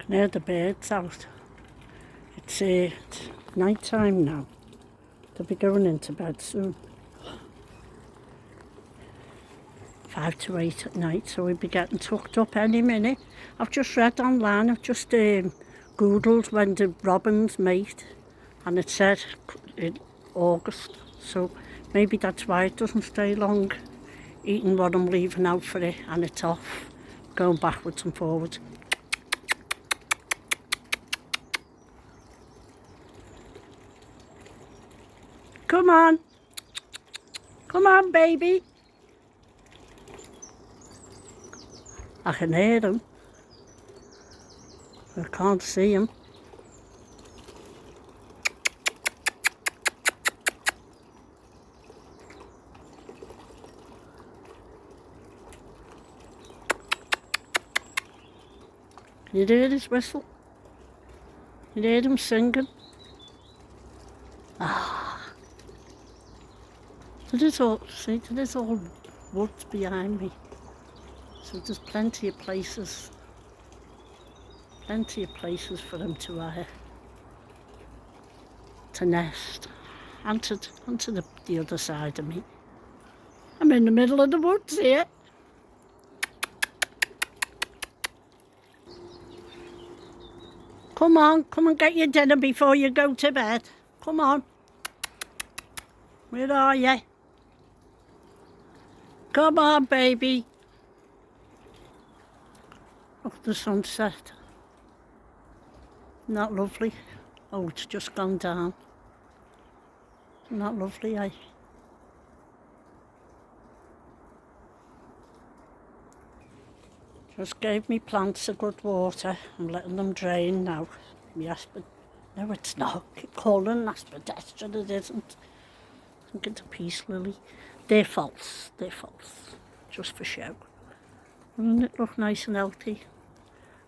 can hear the birds out. It's night time now. They'll be going into bed soon. 5 to 8 at night, so we'll be getting tucked up any minute. I've just read online, I've just googled when the robins mate, and it said in August, so maybe that's why it doesn't stay long, eating what I'm leaving out for it, and it's off, going backwards and forwards. Come on. Come on, baby. I can hear them. I can't see them. Can you hear his whistle? Can you hear him singing? There's all woods behind me. So there's plenty of places for them to nest. Onto the other side of me. I'm in the middle of the woods here. Come on, come and get your dinner before you go to bed. Come on. Where are you? Come on, baby. Oh, the sunset. Isn't that lovely? Oh, it's just gone down. Isn't that lovely, eh? Just gave me plants a good water. I'm letting them drain now. No, it's not. I keep calling aspidestra, it isn't. I think it's a peace lily. They're false. Just for show. Doesn't it look nice and healthy?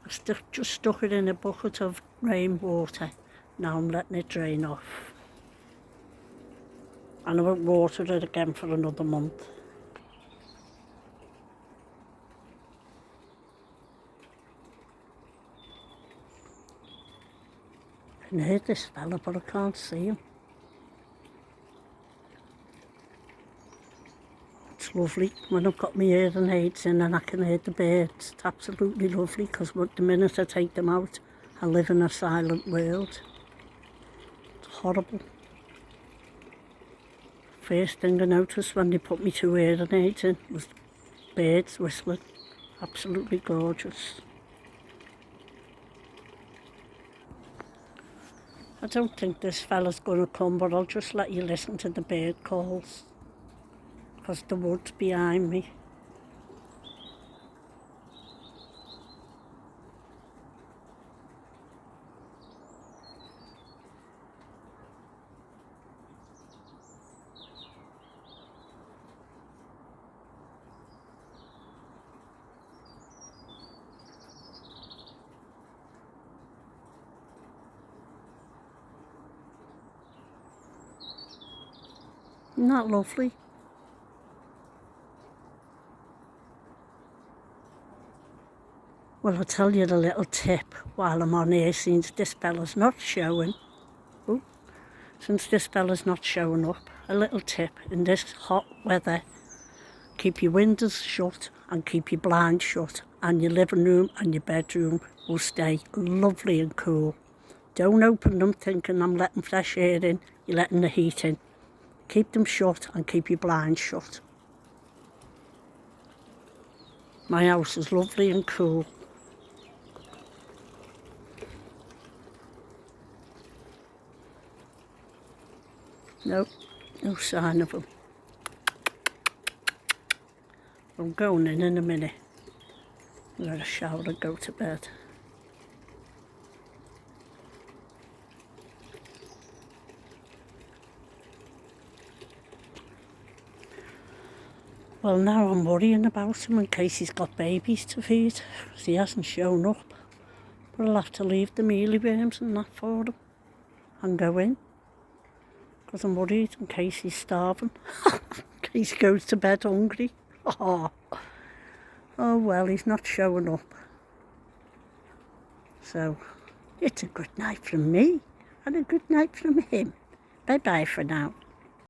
I just stuck it in a bucket of rainwater. Now I'm letting it drain off. And I won't water it again for another month. I can hear this fella, but I can't see him. It's lovely when I've got my hearing aids in and I can hear the birds. It's absolutely lovely, because the minute I take them out, I live in a silent world. It's horrible. First thing I noticed when they put me 2 hearing aids in was birds whistling. Absolutely gorgeous. I don't think this fella's going to come, but I'll just let you listen to the bird calls, because the wood's behind me. Isn't that lovely? Well, I'll tell you the little tip while I'm on here, since this fella's not showing. Oh, since this fella's not showing up, a little tip in this hot weather: keep your windows shut and keep your blinds shut, and your living room and your bedroom will stay lovely and cool. Don't open them thinking I'm letting fresh air in, you're letting the heat in. Keep them shut and keep your blinds shut. My house is lovely and cool. Nope, no sign of them. I'm going in a minute. I'm going to shower and go to bed. Well, now I'm worrying about him in case he's got babies to feed, because he hasn't shown up. But I'll have to leave the mealy worms and that for him and go in, because I'm worried in case he's starving, in case he goes to bed hungry. Oh well, he's not showing up. So it's a good night from me and a good night from him. Bye bye for now.